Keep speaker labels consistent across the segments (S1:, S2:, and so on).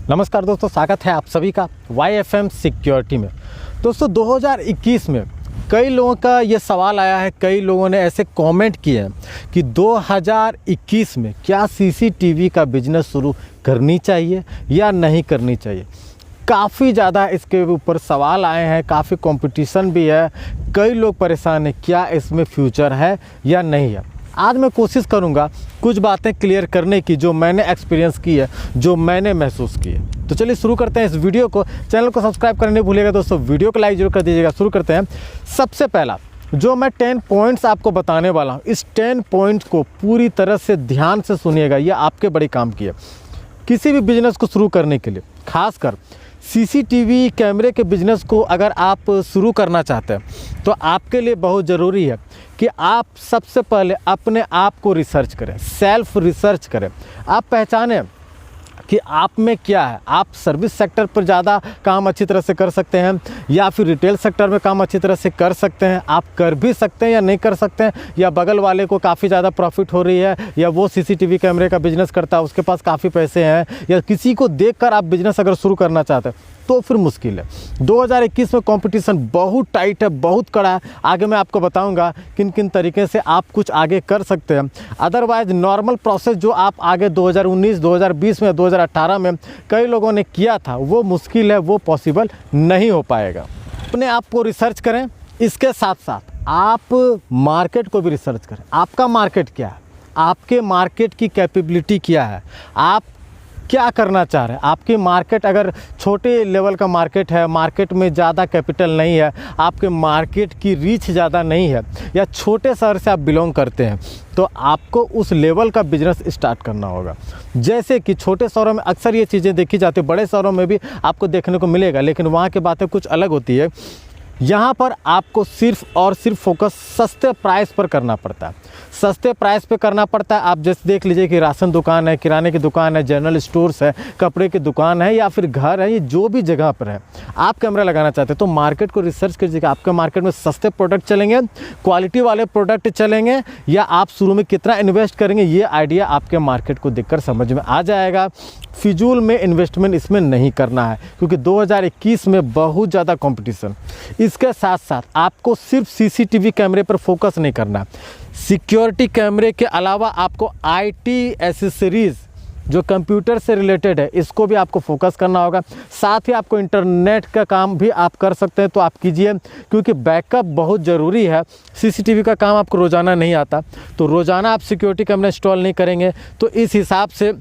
S1: नमस्कार दोस्तों, स्वागत है आप सभी का YFM सिक्योरिटी में। दोस्तों 2021 में कई लोगों का ये सवाल आया है, कई लोगों ने ऐसे कमेंट किए हैं कि 2021 में क्या CCTV का बिजनेस शुरू करनी चाहिए या नहीं करनी चाहिए। काफ़ी ज़्यादा इसके ऊपर सवाल आए हैं, काफ़ी कंपटीशन भी है, कई लोग परेशान हैं क्या इसमें फ्यूचर है या नहीं है। आज मैं कोशिश करूंगा कुछ बातें क्लियर करने की जो मैंने एक्सपीरियंस की है, जो मैंने महसूस की है। तो चलिए शुरू करते हैं इस वीडियो को। चैनल को सब्सक्राइब करने नहीं भूलिएगा दोस्तों, वीडियो को लाइक जरूर कर दीजिएगा। शुरू करते हैं। सबसे पहला जो मैं 10 पॉइंट्स आपको बताने वाला हूँ, इस 10 पॉइंट्स को पूरी तरह से ध्यान से सुनिएगा, ये आपके बड़े काम की है किसी भी बिजनेस को शुरू करने के लिए। खासकर CCTV कैमरे के बिज़नेस को अगर आप शुरू करना चाहते हैं तो आपके लिए बहुत ज़रूरी है कि आप सबसे पहले अपने आप को रिसर्च करें, सेल्फ रिसर्च करें। आप पहचानें कि आप में क्या है। आप सर्विस सेक्टर पर ज़्यादा काम अच्छी तरह से कर सकते हैं या फिर रिटेल सेक्टर में काम अच्छी तरह से कर सकते हैं। आप कर भी सकते हैं या नहीं कर सकते हैं, या बगल वाले को काफ़ी ज़्यादा प्रॉफिट हो रही है, या वो CCTV कैमरे का बिजनेस करता है, उसके पास काफ़ी पैसे हैं, या किसी को देखकर आप बिजनेस अगर शुरू करना चाहते हैं तो फिर मुश्किल है। 2021 में कंपटीशन बहुत टाइट है, बहुत कड़ा है। आगे मैं आपको बताऊंगा किन किन तरीके से आप कुछ आगे कर सकते हैं। अदरवाइज नॉर्मल प्रोसेस जो आप आगे 2019, 2020 में, 2018 में कई लोगों ने किया था, वो मुश्किल है, वो पॉसिबल नहीं हो पाएगा। अपने आप को रिसर्च करें, इसके साथ साथ आप मार्केट को भी रिसर्च करें। आपका मार्केट क्या है, आपके मार्केट की कैपेबिलिटी क्या है, आप क्या करना चाह रहे हैं। आपकी मार्केट अगर छोटे लेवल का मार्केट है, मार्केट में ज़्यादा कैपिटल नहीं है, आपके मार्केट की रीच ज़्यादा नहीं है, या छोटे शहर से आप बिलोंग करते हैं, तो आपको उस लेवल का बिजनेस स्टार्ट करना होगा। जैसे कि छोटे शहरों में अक्सर ये चीज़ें देखी जाती है, बड़े शहरों में भी आपको देखने को मिलेगा, लेकिन वहाँ की बातें कुछ अलग होती है। यहाँ पर आपको सिर्फ और सिर्फ फोकस सस्ते प्राइस पर करना पड़ता है, सस्ते प्राइस पे करना पड़ता है। आप जैसे देख लीजिए कि राशन दुकान है, किराने की दुकान है, जनरल स्टोर्स है, कपड़े की दुकान है, या फिर घर है, ये जो भी जगह पर है आप कैमरा लगाना चाहते हैं तो मार्केट को रिसर्च कीजिएगा। आपके मार्केट में सस्ते प्रोडक्ट चलेंगे, क्वालिटी वाले प्रोडक्ट चलेंगे, या आप शुरू में कितना इन्वेस्ट करेंगे, ये आइडिया आपके मार्केट को देखकर समझ में आ जाएगा। फिजूल में इन्वेस्टमेंट इसमें नहीं करना है, क्योंकि 2021 में बहुत ज़्यादा कंपटीशन। इसके साथ साथ आपको सिर्फ CCTV कैमरे पर फोकस नहीं करना। सिक्योरिटी कैमरे के अलावा आपको IT एसेसरीज़ जो कंप्यूटर से रिलेटेड है, इसको भी आपको फोकस करना होगा। साथ ही आपको इंटरनेट का काम भी आप कर सकते हैं तो आप कीजिए, क्योंकि बैकअप बहुत ज़रूरी है। CCTV का काम आपको रोज़ाना नहीं आता, तो रोज़ाना आप सिक्योरिटी कैमरा इंस्टॉल नहीं करेंगे, तो इस हिसाब से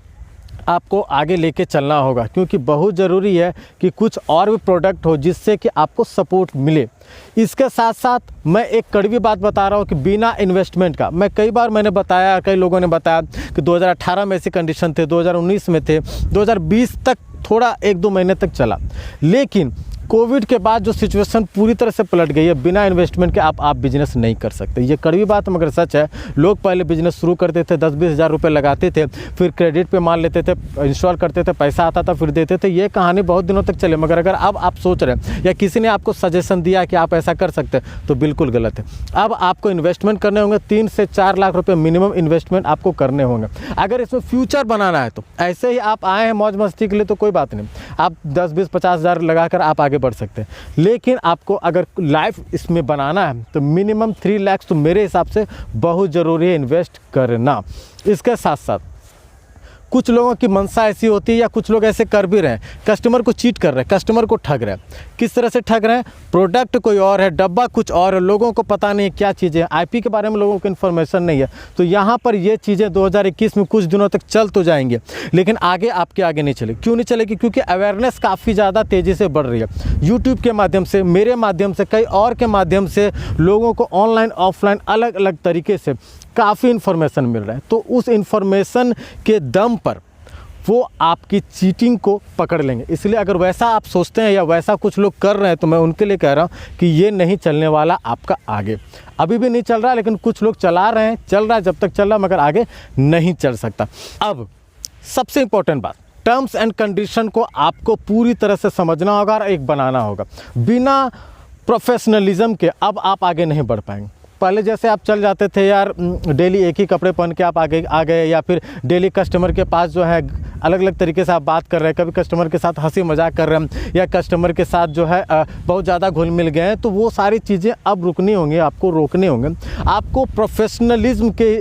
S1: आपको आगे लेके चलना होगा, क्योंकि बहुत ज़रूरी है कि कुछ और भी प्रोडक्ट हो जिससे कि आपको सपोर्ट मिले। इसके साथ साथ मैं एक कड़वी बात बता रहा हूँ कि बिना इन्वेस्टमेंट का, मैं कई बार मैंने बताया, कई लोगों ने बताया कि 2018 में ऐसे कंडीशन थे, 2019 में थे, 2020 तक थोड़ा 1-2 महीने तक चला, लेकिन कोविड के बाद जो सिचुएशन पूरी तरह से पलट गई है, बिना इन्वेस्टमेंट के आप बिजनेस नहीं कर सकते। ये कड़वी बात मगर सच है। लोग पहले बिजनेस शुरू करते थे, 10-20 हज़ार रुपये लगाते थे, फिर क्रेडिट पे माल लेते थे, इंस्टॉल करते थे, पैसा आता था, फिर देते थे। ये कहानी बहुत दिनों तक चले, मगर अगर अब आप सोच रहे हैं या किसी ने आपको सजेशन दिया कि आप ऐसा कर सकते हैं, तो बिल्कुल गलत है। अब आपको इन्वेस्टमेंट करने होंगे, 3 से 4 लाख रुपये मिनिमम इन्वेस्टमेंट आपको करने होंगे। अगर इसमें फ्यूचर बनाना है तो ऐसे ही आप आए हैं मौज मस्ती के लिए तो कोई बात नहीं, आप 10-20-50 हज़ार लगाकर आप आगे बढ़ सकते हैं। लेकिन आपको अगर लाइफ इसमें बनाना है तो मिनिमम 3 लाख तो मेरे हिसाब से बहुत ज़रूरी है इन्वेस्ट करना। इसके साथ साथ कुछ लोगों की मंशा ऐसी होती है, या कुछ लोग ऐसे कर भी रहे हैं, कस्टमर को चीट कर रहे हैं, कस्टमर को ठग रहे हैं। किस तरह से ठग रहे हैं? प्रोडक्ट कोई और है, डब्बा कुछ और है, लोगों को पता नहीं क्या चीज़ें हैं, IP के बारे में लोगों को इन्फॉर्मेशन नहीं है। तो यहाँ पर ये चीज़ें 2021 में कुछ दिनों तक चल तो जाएंगे, लेकिन आगे आपके आगे नहीं चलेगी। क्यों नहीं चलेगी? क्योंकि अवेयरनेस काफ़ी ज़्यादा तेज़ी से बढ़ रही है। यूट्यूब के माध्यम से, मेरे माध्यम से, कई और के माध्यम से लोगों को ऑनलाइन ऑफलाइन अलग अलग तरीके से काफ़ी इन्फॉर्मेशन मिल रहा है। तो उस इन्फॉर्मेशन के दम पर वो आपकी चीटिंग को पकड़ लेंगे। इसलिए अगर वैसा आप सोचते हैं या वैसा कुछ लोग कर रहे हैं तो मैं उनके लिए कह रहा हूँ कि ये नहीं चलने वाला आपका आगे। अभी भी नहीं चल रहा, लेकिन कुछ लोग चला रहे हैं, चल रहा है जब तक चल रहा, मगर आगे नहीं चल सकता। अब सबसे इम्पोर्टेंट बात, टर्म्स एंड कंडीशन को आपको पूरी तरह से समझना होगा और एक बनाना होगा। बिना प्रोफेशनलिज्म के अब आप आगे नहीं बढ़ पाएंगे। पहले जैसे आप चल जाते थे यार, डेली एक ही कपड़े पहन के आप आ गए, या फिर डेली कस्टमर के पास जो है अलग अलग तरीके से आप बात कर रहे हैं, कभी कस्टमर के साथ हंसी मजाक कर रहे हैं, या कस्टमर के साथ जो है बहुत ज़्यादा घुल मिल गए हैं, तो वो सारी चीज़ें अब रुकनी होंगी, आपको रोकने होंगे। आपको प्रोफेशनलिज्म के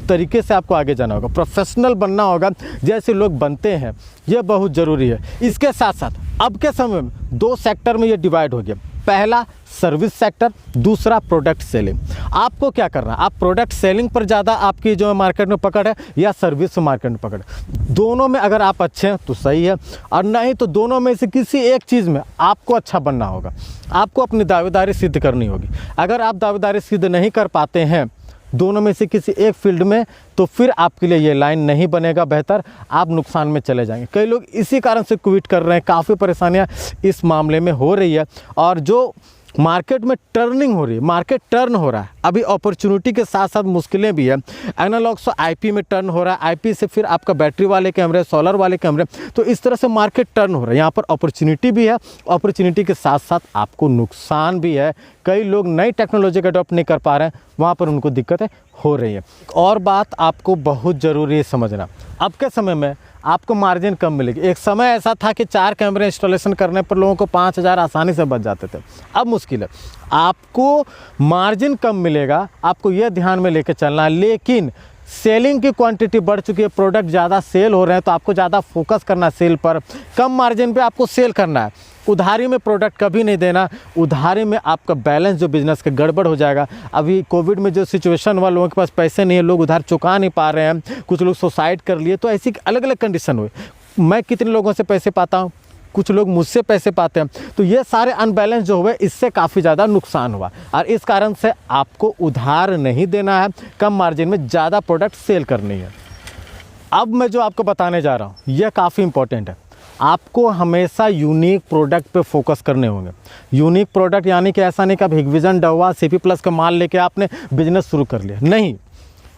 S1: तरीके से आपको आगे जाना होगा, प्रोफेशनल बनना होगा जैसे लोग बनते हैं, ये बहुत ज़रूरी है। इसके साथ साथ अब के समय में 2 सेक्टर में ये डिवाइड हो गया। पहला सर्विस सेक्टर, दूसरा प्रोडक्ट सेलिंग। आपको क्या करना है, आप प्रोडक्ट सेलिंग पर ज़्यादा आपकी जो मार्केट में पकड़ है, या सर्विस मार्केट में पकड़ है। दोनों में अगर आप अच्छे हैं तो सही है, और नहीं तो दोनों में से किसी एक चीज़ में आपको अच्छा बनना होगा। आपको अपनी दावेदारी सिद्ध करनी होगी। अगर आप दावेदारी सिद्ध नहीं कर पाते हैं दोनों में से किसी एक फील्ड में, तो फिर आपके लिए ये लाइन नहीं बनेगा बेहतर, आप नुकसान में चले जाएंगे। कई लोग इसी कारण से क्विट कर रहे हैं, काफ़ी परेशानियां इस मामले में हो रही है। और जो मार्केट में टर्निंग हो रही है, मार्केट टर्न हो रहा है, अभी अपॉर्चुनिटी के साथ साथ मुश्किलें भी है। एनालॉग से आईपी में टर्न हो रहा है, आईपी से फिर आपका बैटरी वाले कैमरे, सोलर वाले कैमरे, तो इस तरह से मार्केट टर्न हो रहा है। यहाँ पर अपॉर्चुनिटी भी है, अपॉर्चुनिटी के साथ साथ आपको नुकसान भी है। कई लोग नई टेक्नोलॉजी का अडॉप्ट नहीं कर पा रहे हैं, वहाँ पर उनको दिक्कतें हो रही है। और बात आपको बहुत ज़रूरी है समझना, अब के समय में आपको मार्जिन कम मिलेगी। एक समय ऐसा था कि 4 कैमरे इंस्टॉलेशन करने पर लोगों को 5,000 आसानी से बच जाते थे, अब मुश्किल है। आपको मार्जिन कम मिलेगा, आपको यह ध्यान में लेकर चलना है। लेकिन सेलिंग की क्वांटिटी बढ़ चुकी है, प्रोडक्ट ज़्यादा सेल हो रहे हैं, तो आपको ज़्यादा फोकस करना है सेल पर, कम मार्जिन पे आपको सेल करना है। उधारी में प्रोडक्ट कभी नहीं देना, उधारी में आपका बैलेंस जो बिज़नेस का गड़बड़ हो जाएगा। अभी कोविड में जो सिचुएशन हुआ, लोगों के पास पैसे नहीं है, लोग उधार चुका नहीं पा रहे हैं, कुछ लोग सुसाइड कर लिए, तो ऐसी अलग अलग कंडीशन हुई। मैं कितने लोगों से पैसे पाता हूँ, कुछ लोग मुझसे पैसे पाते हैं, तो ये सारे अनबैलेंस जो हुए, इससे काफ़ी ज़्यादा नुकसान हुआ। और इस कारण से आपको उधार नहीं देना है, कम मार्जिन में ज़्यादा प्रोडक्ट सेल करनी है। अब मैं जो आपको बताने जा रहा हूँ यह काफ़ी इंपॉर्टेंट है। आपको हमेशा यूनिक प्रोडक्ट पे फोकस करने होंगे। यूनिक प्रोडक्ट यानी कि ऐसा नहीं कि आप हिगविजन, डवा, सीपी प्लस का माल लेके आपने बिजनेस शुरू कर लिया, नहीं,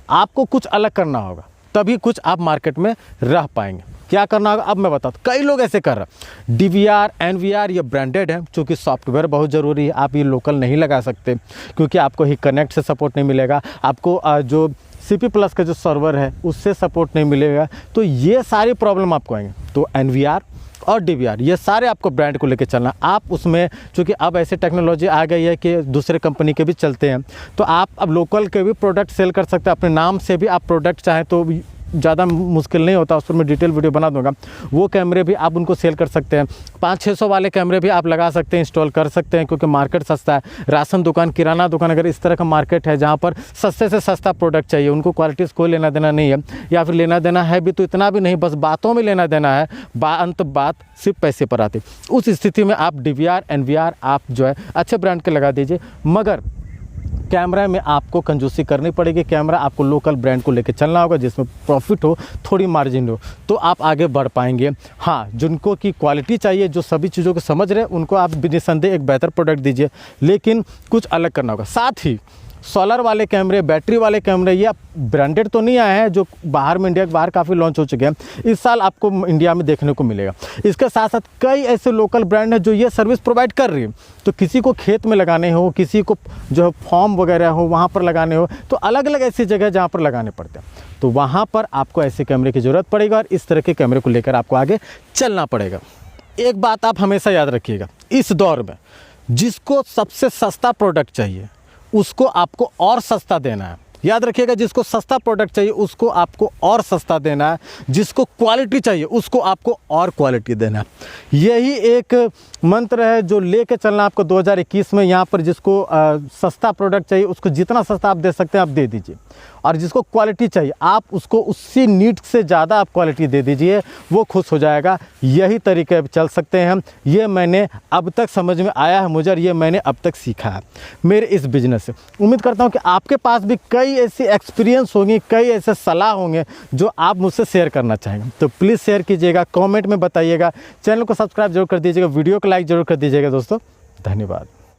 S1: आपको कुछ अलग करना होगा, तभी कुछ आप मार्केट में रह पाएंगे। क्या करना होगा अब मैं बताता हूँ। कई लोग ऐसे कर रहे हैं, DVR, NVR ये ब्रांडेड है, चूँकि सॉफ्टवेयर बहुत ज़रूरी है, आप ये लोकल नहीं लगा सकते, क्योंकि आपको ही कनेक्ट से सपोर्ट नहीं मिलेगा, आपको जो CP प्लस का जो सर्वर है उससे सपोर्ट नहीं मिलेगा, तो ये सारी प्रॉब्लम आपको आएंगे। तो NVR और DVR ये सारे आपको ब्रांड को लेकर चलना। आप उसमें, चूँकि अब ऐसे टेक्नोलॉजी आ गई है कि दूसरे कंपनी के भी चलते हैं, तो आप अब लोकल के भी प्रोडक्ट सेल कर सकते हैं। अपने नाम से भी आप प्रोडक्ट चाहें तो ज़्यादा मुश्किल नहीं होता, उस पर मैं डिटेल वीडियो बना दूंगा। वो कैमरे भी आप उनको सेल कर सकते हैं। 500-600 वाले कैमरे भी आप लगा सकते हैं, इंस्टॉल कर सकते हैं, क्योंकि मार्केट सस्ता है। राशन दुकान, किराना दुकान, अगर इस तरह का मार्केट है जहाँ पर सस्ते से सस्ता प्रोडक्ट चाहिए, उनको क्वालिटी से कोई लेना देना नहीं है, या फिर लेना देना है भी तो इतना भी नहीं, बस बातों में लेना देना है, अंत बात सिर्फ पैसे पर आती। उस स्थिति में आप DVR, NVR आप जो है अच्छे ब्रांड के लगा दीजिए, मगर कैमरा में आपको कंजूसी करनी पड़ेगी। कैमरा आपको लोकल ब्रांड को लेकर चलना होगा, जिसमें प्रॉफिट हो, थोड़ी मार्जिन हो, तो आप आगे बढ़ पाएंगे। हाँ, जिनको की क्वालिटी चाहिए, जो सभी चीज़ों को समझ रहे हैं, उनको आप निसंदेह एक बेहतर प्रोडक्ट दीजिए, लेकिन कुछ अलग करना होगा। साथ ही सोलर वाले कैमरे, बैटरी वाले कैमरे, ये ब्रांडेड तो नहीं आए हैं, जो बाहर में, इंडिया के बाहर काफ़ी लॉन्च हो चुके हैं, इस साल आपको इंडिया में देखने को मिलेगा। इसके साथ साथ कई ऐसे लोकल ब्रांड हैं जो ये सर्विस प्रोवाइड कर रही है। तो किसी को खेत में लगाने हो, किसी को जो है फॉर्म वगैरह हो वहाँ पर लगाने हो, तो अलग अलग ऐसी जगह जहाँ पर लगाने पड़ते हैं, तो वहाँ पर आपको ऐसे कैमरे की ज़रूरत पड़ेगी, और इस तरह के कैमरे को लेकर आपको आगे चलना पड़ेगा। एक बात आप हमेशा याद रखिएगा, इस दौर में जिसको सबसे सस्ता प्रोडक्ट चाहिए उसको आपको और सस्ता देना है। याद रखिएगा, जिसको सस्ता प्रोडक्ट चाहिए उसको आपको और सस्ता देना है, जिसको क्वालिटी चाहिए उसको आपको और क्वालिटी देना है। यही एक मंत्र है जो लेके चलना आपको 2021 में। यहाँ पर जिसको सस्ता प्रोडक्ट चाहिए उसको जितना सस्ता आप दे सकते हैं आप दे दीजिए, और जिसको क्वालिटी चाहिए आप उसको उसी नीड से ज़्यादा आप क्वालिटी दे दीजिए, वो खुश हो जाएगा। यही तरीके चल सकते हैं हम। ये मैंने अब तक समझ में आया है मुझे, और ये मैंने अब तक सीखा है मेरे इस बिज़नेस से। उम्मीद करता हूँ कि आपके पास भी कई ऐसी एक्सपीरियंस होंगी, कई ऐसे सलाह होंगे जो आप मुझसे शेयर करना चाहेंगे, तो प्लीज़ शेयर कीजिएगा, कमेंट में बताइएगा, चैनल को सब्सक्राइब जरूर कर दीजिएगा, वीडियो को लाइक जरूर कर दीजिएगा दोस्तों। धन्यवाद।